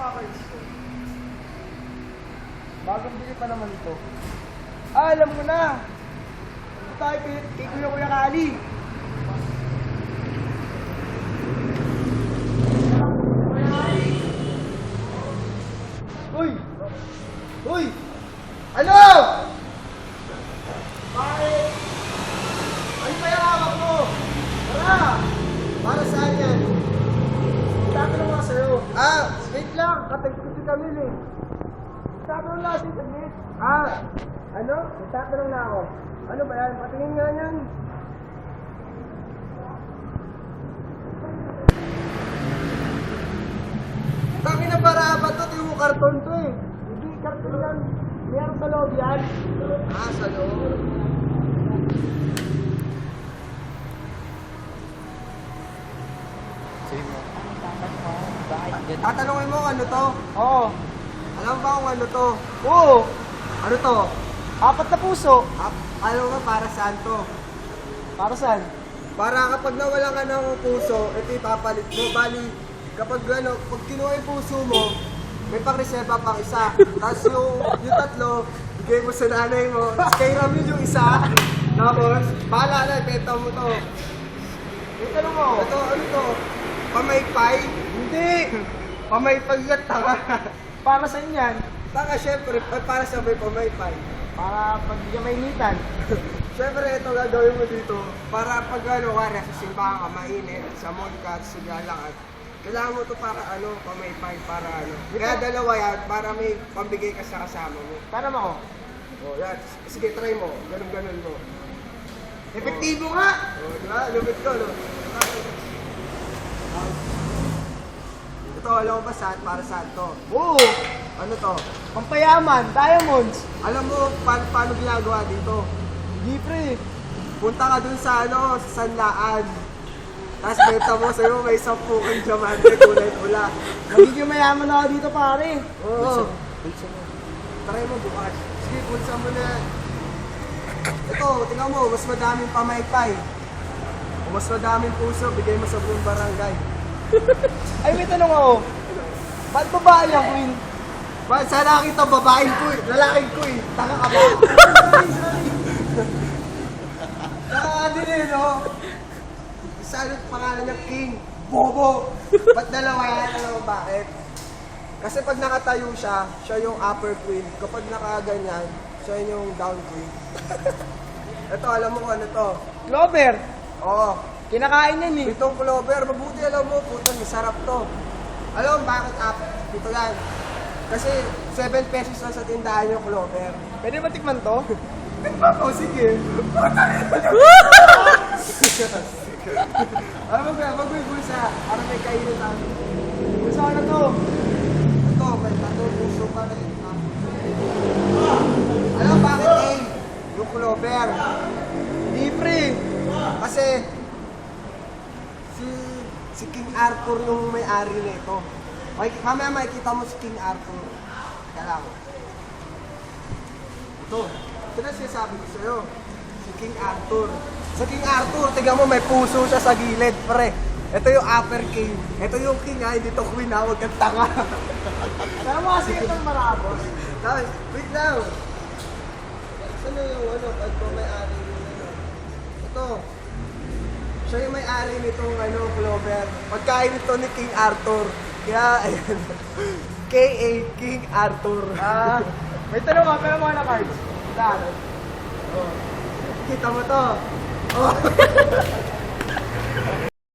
mga cards ko. Bagong bili pa naman ito. Ah, alam mo na. Ito tayo kay Kuya Kali. Uy! Uy! Ano? Bakit? Ano pa yung hawak mo? Tara! Para saan yan? Tatanong nga sa'yo. Ah, wait lang. Katagputi kami eh. Tatanong natin saglit. Ah, ano? Tatanong na ako. Ano ba yan? Patingin nga yan. Kami na para ba ito? Ito yung karton to eh. Hindi, karton yan. Meron sa loob yan. Ah, sa loob. Tatanungin mo ano to? Oo. Alam ba kung ano to? Oo. Ano to? 4 na puso. Alam mo para saan to? Para saan? Para kapag nawala ka ng puso, ito ipapalit mo. Bali, kapag ano, pag kinuha yung puso mo, may pang-reserva pang isa. Tapos yung 3, bigay mo sa nanay mo. Tapos kay Ramil yung isa. Tapos, bahala na, ibenta mo to. Ito mo. Ito, ano to? Pamaypay? Hindi. Pamaypay yan, tanga. Para saan yan? Tanga, syempre, para sa may pamaypay. Para pag di ka mainitan. Syempre, ito gagawin mo dito. Para pag ano, kaya sa simbahan ka, mainit, sa mall ka, sa galakad. Kailangan mo to para ano, pamaypay, para ano. Kaya dalawa yan, para may pambigay ka sa kasama mo. Para mo? O, yan. Sige, try mo. Ganun-ganun mo. Epektibo nga! O, diba? Lumit ko, no? Ito, alam mo ba saan? Para saan to? Oo! Ano to? Pampayaman, diamonds. Alam mo paano ginagawa dito? Hindi pre. Punta ka dun sa ano, sa Sanlaan. Tapos benta mo sa'yo, may 10 kang diamante, kulay pula. Magiging mayaman ako dito pare. Oo. Bulsa mo. Try mo bukas. Sige, bulsa mo na. Ito, tingnan mo, mas madaming pamaypay. O mas madaming puso, bigay mo sa buong barangay. Ay, may tanong ako. Ba't babae ang queen? Ba't sa nakita babaeng ko eh? Lalaking ko eh. Taka ka ba? Taka din eh, no? Saan yung pangalan niya King? Bobo! Ba't dalawa yan? Alam mo bakit? Kasi pag nakatayo siya, siya yung upper queen. Kapag nakaganyan, siya yung down queen. Ito, alam mo kung ano to? Clover! Oo. Kinakain yan eh. Itong clover, mabuti alam mo, putang masarap to. Alam mo bakit up? Dito yan. Kasi 7 pesos lang sa tindahan yung clover. Pwede ba tikman to? Tikman ko, sige. Putang ito niya. Alam mo ba, magbibulsa. Para may kainin namin. Bulsa na to. Ito, may puso pa rin. Alam mo bakit A? Yung clover. Hindi pre. Kasi si King Arthur yung may-ari nito. Mamaya makikita mo si King Arthur. Kaya lang. Ito na sinasabi ko sa'yo. Si King Arthur. Sa King Arthur, tignan mo may puso siya sa gilid, pre. Ito yung upper king. Ito yung king ha, hindi to queen ha, huwag kang tanga. Kaya mo kasi itong marabos. Wait lang. Saan yung ano, pag po may-ari nito? Ito. Siya yung may-ari nitong ano, clover. Pagkain ito ni King Arthur. Kaya, ayan. K.A. King Arthur. May tanong ka, pero mga na-cards. Kita mo to. Oh.